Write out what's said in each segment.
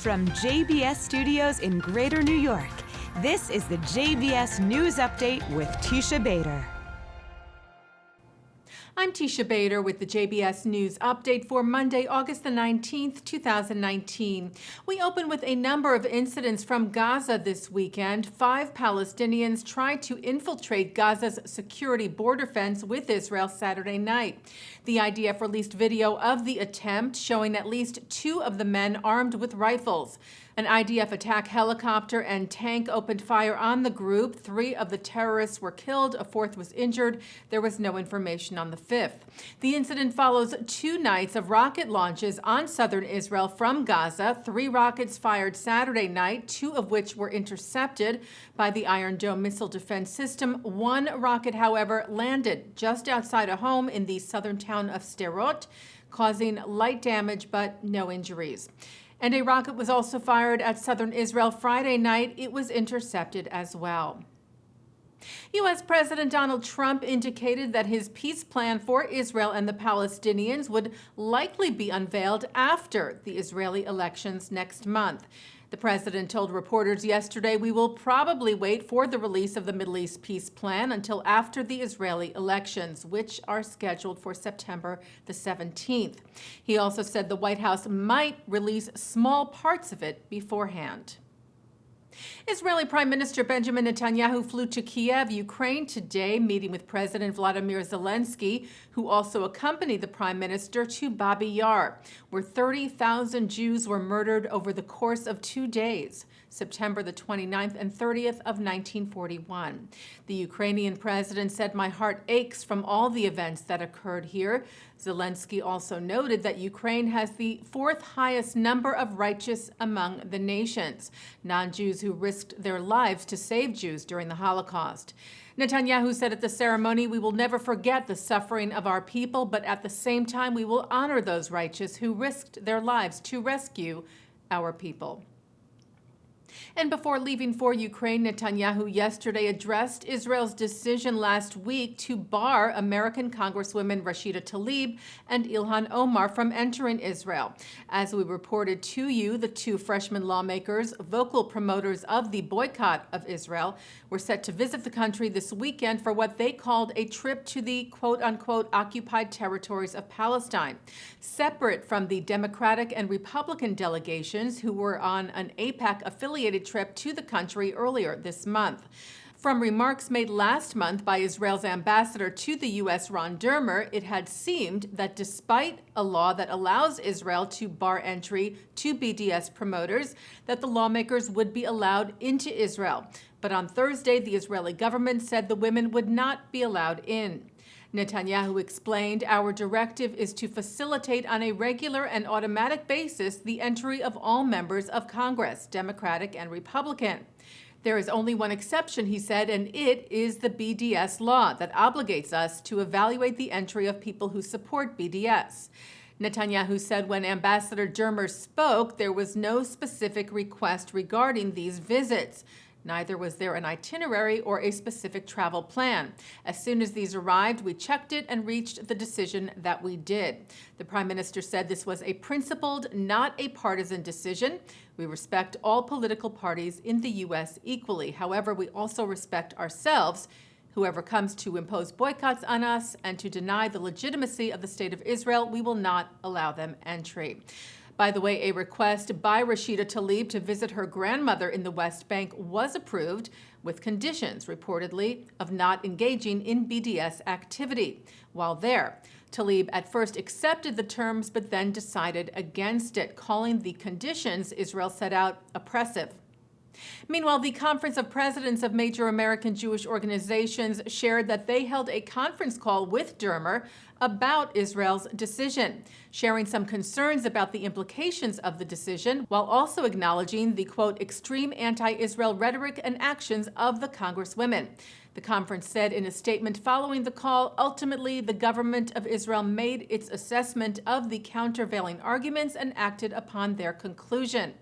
From JBS Studios in Greater New York, this is the JBS News Update with Teisha Bader. I'm Teisha Bader with the JBS News Update for Monday, August the 19th, 2019. We open with a number of incidents from Gaza this weekend. 5 Palestinians tried to infiltrate Gaza's security border fence with Israel Saturday night. The IDF released video of the attempt showing at least 2 of the men armed with rifles. An IDF attack helicopter and tank opened fire on the group. 3 of the terrorists were killed. A 4th was injured. There was no information on the 5th. The incident follows 2 nights of rocket launches on southern Israel from Gaza. 3 rockets fired Saturday night, 2 of which were intercepted by the Iron Dome missile defense system. 1 rocket, however, landed just outside a home in the southern town of Sderot, causing light damage but no injuries. And a rocket was also fired at southern Israel Friday night. It was intercepted as well. U.S. President Donald Trump indicated that his peace plan for Israel and the Palestinians would likely be unveiled after the Israeli elections next month. The president told reporters yesterday, "We will probably wait for the release of the Middle East peace plan until after the Israeli elections, which are scheduled for September the 17th. He also said the White House might release small parts of it beforehand. Israeli Prime Minister Benjamin Netanyahu flew to Kiev, Ukraine today, meeting with President Vladimir Zelensky, who also accompanied the Prime Minister to Babi Yar, where 30,000 Jews were murdered over the course of 2 days, September the 29th and 30th of 1941. The Ukrainian president said, "My heart aches from all the events that occurred here." Zelensky also noted that Ukraine has the 4th highest number of righteous among the nations, non-Jews who risked their lives to save Jews during the Holocaust. Netanyahu said at the ceremony, "We will never forget the suffering of our people, but at the same time we will honor those righteous who risked their lives to rescue our people." And before leaving for Ukraine, Netanyahu yesterday addressed Israel's decision last week to bar American Congresswomen Rashida Talib and Ilhan Omar from entering Israel. As we reported to you, the 2 freshman lawmakers, vocal promoters of the boycott of Israel, were set to visit the country this weekend for what they called a trip to the quote-unquote occupied territories of Palestine, separate from the Democratic and Republican delegations who were on an AIPAC affiliated trip to the country earlier this month. From remarks made last month by Israel's ambassador to the U.S., Ron Dermer, it had seemed that despite a law that allows Israel to bar entry to BDS promoters, that the lawmakers would be allowed into Israel. But on Thursday, the Israeli government said the women would not be allowed in. Netanyahu explained, "Our directive is to facilitate on a regular and automatic basis the entry of all members of Congress, Democratic and Republican. There is only one exception," he said, "and it is the BDS law that obligates us to evaluate the entry of people who support BDS." Netanyahu said when Ambassador Dermer spoke, there was no specific request regarding these visits. Neither was there an itinerary or a specific travel plan. "As soon as these arrived, we checked it and reached the decision that we did." The Prime Minister said this was a principled, not a partisan decision. "We respect all political parties in the U.S. equally. However, we also respect ourselves. Whoever comes to impose boycotts on us and to deny the legitimacy of the State of Israel, we will not allow them entry." By the way, a request by Rashida Talib to visit her grandmother in the West Bank was approved, with conditions, reportedly, of not engaging in BDS activity. While there, Talib at first accepted the terms but then decided against it, calling the conditions Israel set out oppressive. Meanwhile, the Conference of Presidents of Major American Jewish Organizations shared that they held a conference call with Dermer about Israel's decision, sharing some concerns about the implications of the decision, while also acknowledging the, quote, extreme anti-Israel rhetoric and actions of the Congresswomen. The conference said in a statement following the call, ultimately, the government of Israel made its assessment of the countervailing arguments and acted upon their conclusion.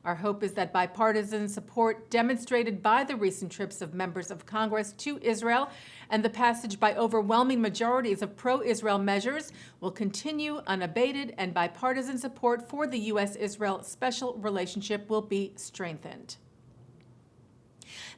Our hope is that bipartisan support demonstrated by the recent trips of members of Congress to Israel and the passage by overwhelming majorities of pro-Israel measures will continue unabated, and bipartisan support for the U.S.-Israel special relationship will be strengthened.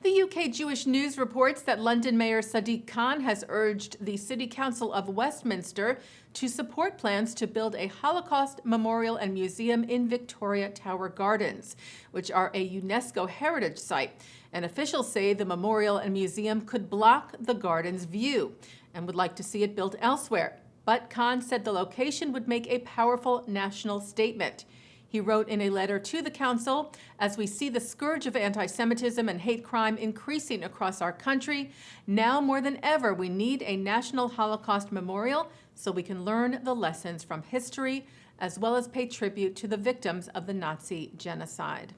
The UK Jewish News reports that London Mayor Sadiq Khan has urged the City Council of Westminster to support plans to build a Holocaust Memorial and Museum in Victoria Tower Gardens, which are a UNESCO heritage site. And officials say the memorial and museum could block the garden's view and would like to see it built elsewhere. But Khan said the location would make a powerful national statement. He wrote in a letter to the council, "As we see the scourge of anti-Semitism and hate crime increasing across our country, now more than ever we need a national Holocaust memorial so we can learn the lessons from history as well as pay tribute to the victims of the Nazi genocide."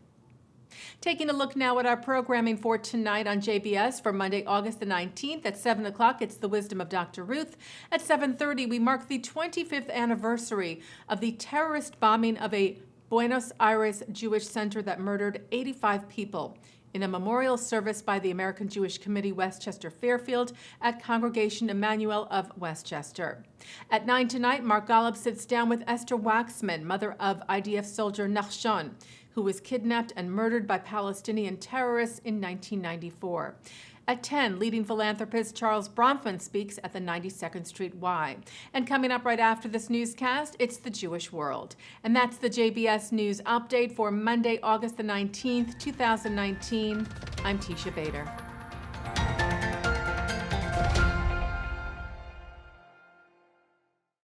Taking a look now at our programming for tonight on JBS for Monday, August the 19th at 7 o'clock, it's The Wisdom of Dr. Ruth. At 7:30, we mark the 25th anniversary of the terrorist bombing of a Buenos Aires Jewish center that murdered 85 people in a memorial service by the American Jewish Committee Westchester Fairfield at Congregation Emmanuel of Westchester. At 9 tonight, Mark Golub sits down with Esther Waxman, mother of IDF soldier Nachshon, who was kidnapped and murdered by Palestinian terrorists in 1994. At 10, leading philanthropist Charles Bronfman speaks at the 92nd Street Y. And coming up right after this newscast, it's The Jewish World. And that's the JBS News Update for Monday, August the 19th, 2019. I'm Teisha Bader.